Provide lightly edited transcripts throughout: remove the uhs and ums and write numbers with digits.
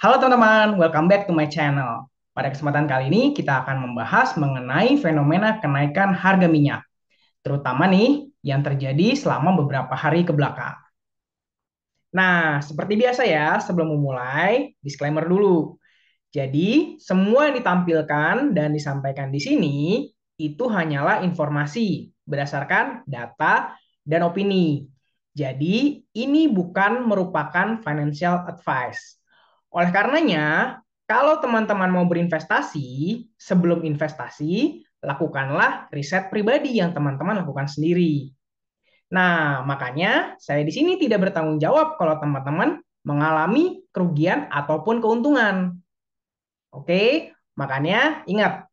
Halo teman-teman, welcome back to my channel. Pada kesempatan kali ini kita akan membahas mengenai fenomena kenaikan harga minyak, terutama nih yang terjadi selama beberapa hari ke belakang. Nah, seperti biasa ya, sebelum memulai, disclaimer dulu. Jadi, semua yang ditampilkan dan disampaikan di sini itu hanyalah informasi berdasarkan data dan opini. Jadi, ini bukan merupakan financial advice. Oleh karenanya, kalau teman-teman mau berinvestasi, sebelum investasi, lakukanlah riset pribadi yang teman-teman lakukan sendiri. Nah, makanya saya di sini tidak bertanggung jawab kalau teman-teman mengalami kerugian ataupun keuntungan. Oke, makanya ingat,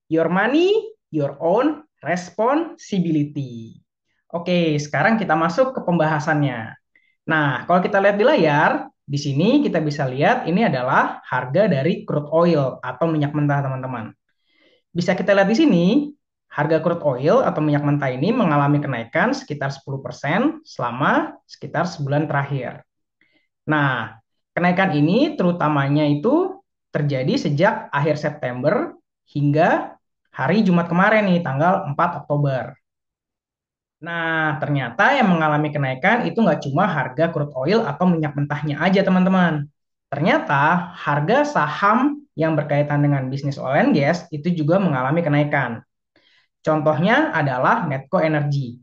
your money, your own responsibility. Oke, sekarang kita masuk ke pembahasannya. Nah, kalau kita lihat di layar, di sini kita bisa lihat ini adalah harga dari crude oil atau minyak mentah, teman-teman. Bisa kita lihat di sini, harga crude oil atau minyak mentah ini mengalami kenaikan sekitar 10% selama sekitar sebulan terakhir. Nah, kenaikan ini terutamanya itu terjadi sejak akhir September hingga hari Jumat kemarin nih, tanggal 4 Oktober. Nah, ternyata yang mengalami kenaikan itu nggak cuma harga crude oil atau minyak mentahnya aja, teman-teman. Ternyata harga saham yang berkaitan dengan bisnis oil and gas itu juga mengalami kenaikan. Contohnya adalah Medco Energy.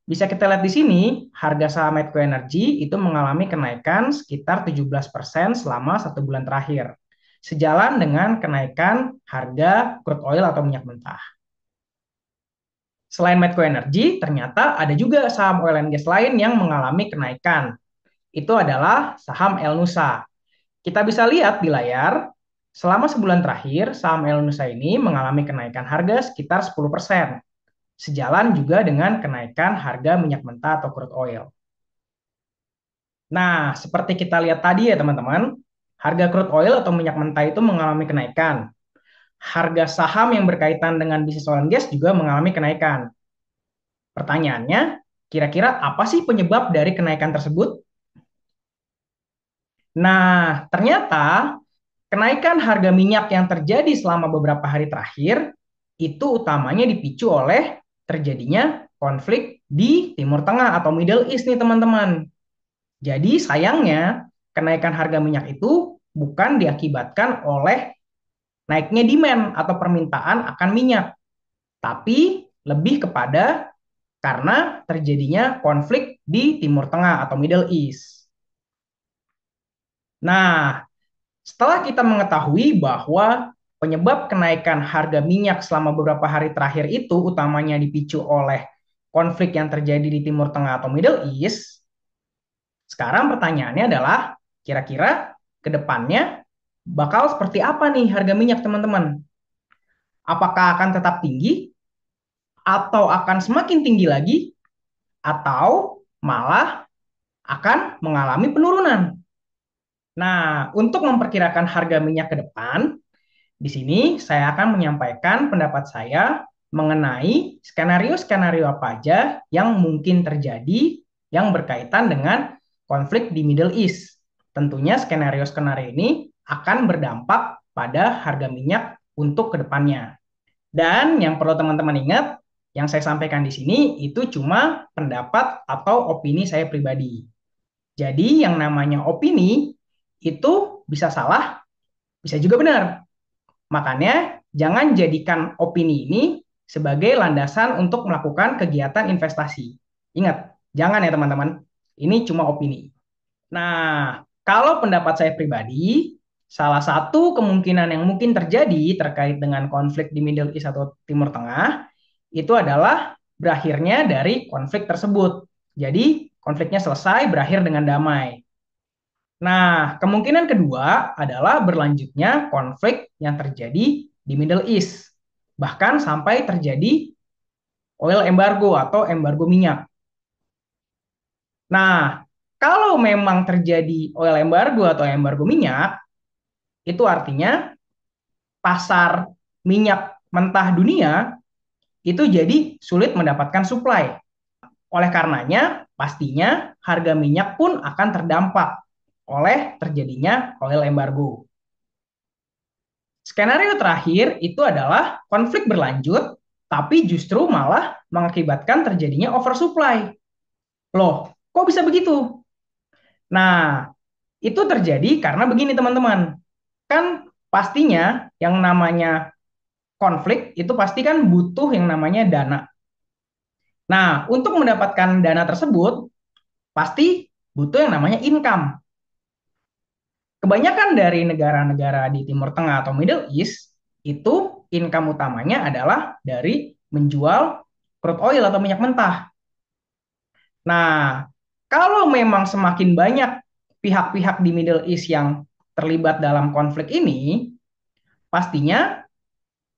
Bisa kita lihat di sini, harga saham Medco Energy itu mengalami kenaikan sekitar 17% selama 1 bulan terakhir. Sejalan dengan kenaikan harga crude oil atau minyak mentah. Selain Medco Energy, ternyata ada juga saham oil and gas lain yang mengalami kenaikan. Itu adalah saham El Nusa. Kita bisa lihat di layar, selama sebulan terakhir, saham El Nusa ini mengalami kenaikan harga sekitar 10%. Sejalan juga dengan kenaikan harga minyak mentah atau crude oil. Nah, seperti kita lihat tadi ya teman-teman, harga crude oil atau minyak mentah itu mengalami kenaikan. Harga saham yang berkaitan dengan bisnis oil and gas juga mengalami kenaikan. Pertanyaannya, kira-kira apa sih penyebab dari kenaikan tersebut? Nah, ternyata kenaikan harga minyak yang terjadi selama beberapa hari terakhir itu utamanya dipicu oleh terjadinya konflik di Timur Tengah atau Middle East nih teman-teman. Jadi sayangnya kenaikan harga minyak itu bukan diakibatkan oleh naiknya demand atau permintaan akan minyak, tapi lebih kepada karena terjadinya konflik di Timur Tengah atau Middle East. Nah, setelah kita mengetahui bahwa penyebab kenaikan harga minyak selama beberapa hari terakhir itu utamanya dipicu oleh konflik yang terjadi di Timur Tengah atau Middle East, sekarang pertanyaannya adalah kira-kira ke depannya bakal seperti apa nih harga minyak, teman-teman? Apakah akan tetap tinggi atau akan semakin tinggi lagi atau malah akan mengalami penurunan? Nah, untuk memperkirakan harga minyak ke depan, di sini saya akan menyampaikan pendapat saya mengenai skenario-skenario apa aja yang mungkin terjadi yang berkaitan dengan konflik di Middle East. Tentunya skenario-skenario ini akan berdampak pada harga minyak untuk kedepannya. Dan yang perlu teman-teman ingat, yang saya sampaikan di sini itu cuma pendapat atau opini saya pribadi. Jadi yang namanya opini itu bisa salah, bisa juga benar. Makanya jangan jadikan opini ini sebagai landasan untuk melakukan kegiatan investasi. Ingat, jangan ya teman-teman. Ini cuma opini. Nah, kalau pendapat saya pribadi, salah satu kemungkinan yang mungkin terjadi terkait dengan konflik di Middle East atau Timur Tengah itu adalah berakhirnya dari konflik tersebut. Jadi, konfliknya selesai, berakhir dengan damai. Nah, kemungkinan kedua adalah berlanjutnya konflik yang terjadi di Middle East. Bahkan sampai terjadi oil embargo atau embargo minyak. Nah, kalau memang terjadi oil embargo atau embargo minyak, itu artinya pasar minyak mentah dunia itu jadi sulit mendapatkan supply. Oleh karenanya, pastinya harga minyak pun akan terdampak. oleh terjadinya oil embargo. Skenario terakhir itu adalah konflik berlanjut, tapi justru malah mengakibatkan terjadinya oversupply. Loh, kok bisa begitu? Nah, itu terjadi karena begini teman-teman. Kan pastinya yang namanya konflik itu pasti kan butuh yang namanya dana. Nah, untuk mendapatkan dana tersebut, pasti butuh yang namanya income. Kebanyakan dari negara-negara di Timur Tengah atau Middle East, itu income utamanya adalah dari menjual crude oil atau minyak mentah. Nah, kalau memang semakin banyak pihak-pihak di Middle East yang terlibat dalam konflik ini, pastinya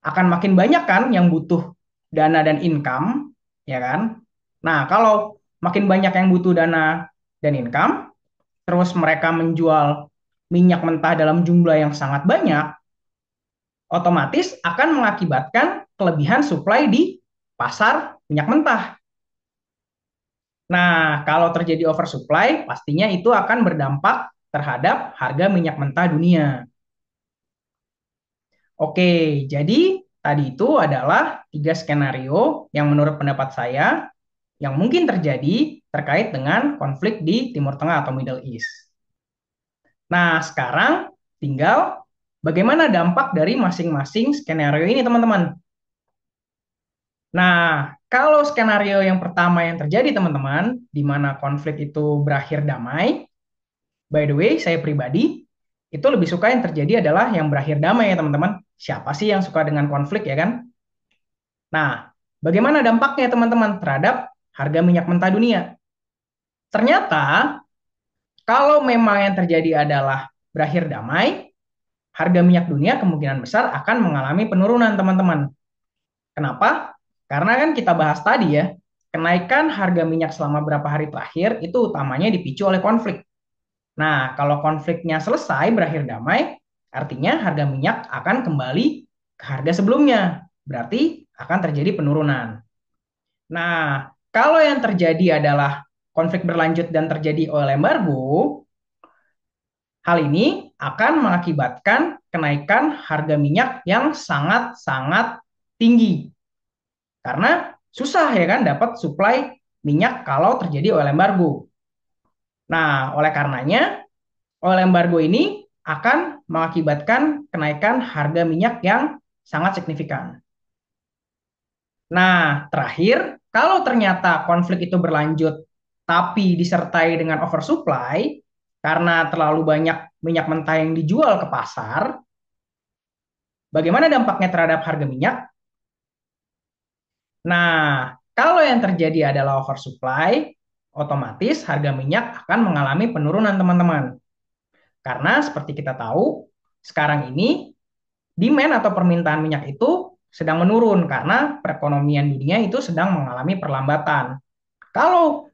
akan makin banyak kan yang butuh dana dan income, ya kan? Nah, kalau makin banyak yang butuh dana dan income, terus mereka menjual minyak mentah dalam jumlah yang sangat banyak, otomatis akan mengakibatkan kelebihan supply di pasar minyak mentah. Nah, kalau terjadi oversupply, pastinya itu akan berdampak terhadap harga minyak mentah dunia. Oke, jadi tadi itu adalah tiga skenario yang menurut pendapat saya yang mungkin terjadi terkait dengan konflik di Timur Tengah atau Middle East. Nah, sekarang tinggal bagaimana dampak dari masing-masing skenario ini, teman-teman. Nah, kalau skenario yang pertama yang terjadi, teman-teman, di mana konflik itu berakhir damai, by the way, saya pribadi itu lebih suka yang terjadi adalah yang berakhir damai ya, teman-teman. Siapa sih yang suka dengan konflik ya kan? Nah, bagaimana dampaknya teman-teman terhadap harga minyak mentah dunia? Ternyata kalau memang yang terjadi adalah berakhir damai, harga minyak dunia kemungkinan besar akan mengalami penurunan teman-teman. Kenapa? Karena kan kita bahas tadi ya, kenaikan harga minyak selama beberapa hari terakhir itu utamanya dipicu oleh konflik. Nah, kalau konfliknya selesai berakhir damai, artinya harga minyak akan kembali ke harga sebelumnya. Berarti akan terjadi penurunan. Nah, kalau yang terjadi adalah konflik berlanjut dan terjadi oil embargo, hal ini akan mengakibatkan kenaikan harga minyak yang sangat-sangat tinggi. Karena susah ya kan dapat supply minyak kalau terjadi oil embargo. Nah, oleh karenanya oil embargo ini akan mengakibatkan kenaikan harga minyak yang sangat signifikan. Nah, terakhir, kalau ternyata konflik itu berlanjut tapi disertai dengan oversupply karena terlalu banyak minyak mentah yang dijual ke pasar, bagaimana dampaknya terhadap harga minyak? Nah, kalau yang terjadi adalah oversupply, otomatis harga minyak akan mengalami penurunan, teman-teman. Karena seperti kita tahu, sekarang ini demand atau permintaan minyak itu sedang menurun karena perekonomian dunia itu sedang mengalami perlambatan. Kalau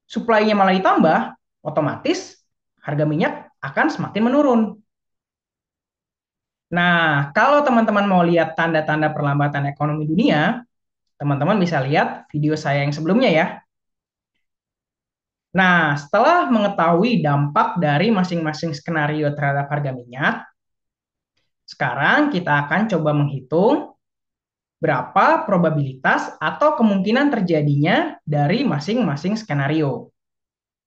supply-nya malah ditambah, otomatis harga minyak akan semakin menurun. Nah, kalau teman-teman mau lihat tanda-tanda perlambatan ekonomi dunia, teman-teman bisa lihat video saya yang sebelumnya ya. Nah, setelah mengetahui dampak dari masing-masing skenario terhadap harga minyak, sekarang kita akan coba menghitung berapa probabilitas atau kemungkinan terjadinya dari masing-masing skenario.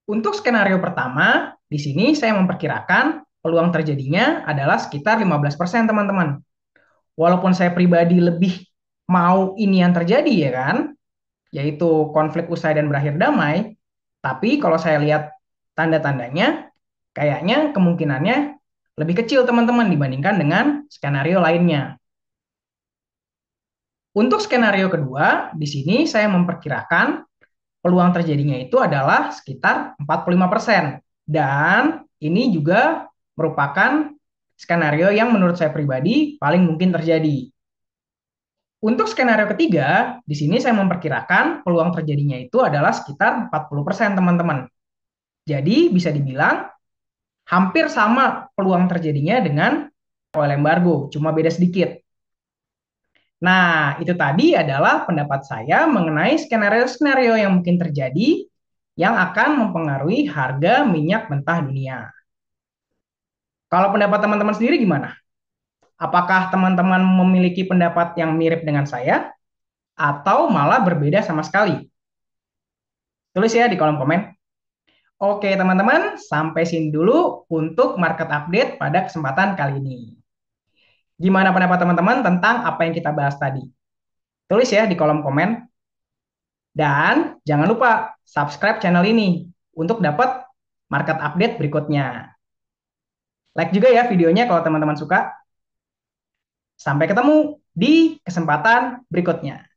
Untuk skenario pertama, di sini saya memperkirakan peluang terjadinya adalah sekitar 15% teman-teman. Walaupun saya pribadi lebih mau ini yang terjadi ya kan, yaitu konflik usai dan berakhir damai, tapi kalau saya lihat tanda-tandanya, kayaknya kemungkinannya lebih kecil teman-teman dibandingkan dengan skenario lainnya. Untuk skenario kedua, di sini saya memperkirakan peluang terjadinya itu adalah sekitar 45%. Dan ini juga merupakan skenario yang menurut saya pribadi paling mungkin terjadi. Untuk skenario ketiga, di sini saya memperkirakan peluang terjadinya itu adalah sekitar 40% teman-teman. Jadi bisa dibilang hampir sama peluang terjadinya dengan oil embargo, cuma beda sedikit. Nah, itu tadi adalah pendapat saya mengenai skenario-skenario yang mungkin terjadi yang akan mempengaruhi harga minyak mentah dunia. Kalau pendapat teman-teman sendiri gimana? Apakah teman-teman memiliki pendapat yang mirip dengan saya atau malah berbeda sama sekali? Tulis ya di kolom komen. Oke, teman-teman, sampai sini dulu untuk market update pada kesempatan kali ini. Gimana pendapat teman-teman tentang apa yang kita bahas tadi? Tulis ya di kolom komen. Dan jangan lupa subscribe channel ini untuk dapat market update berikutnya. Like juga ya videonya kalau teman-teman suka. Sampai ketemu di kesempatan berikutnya.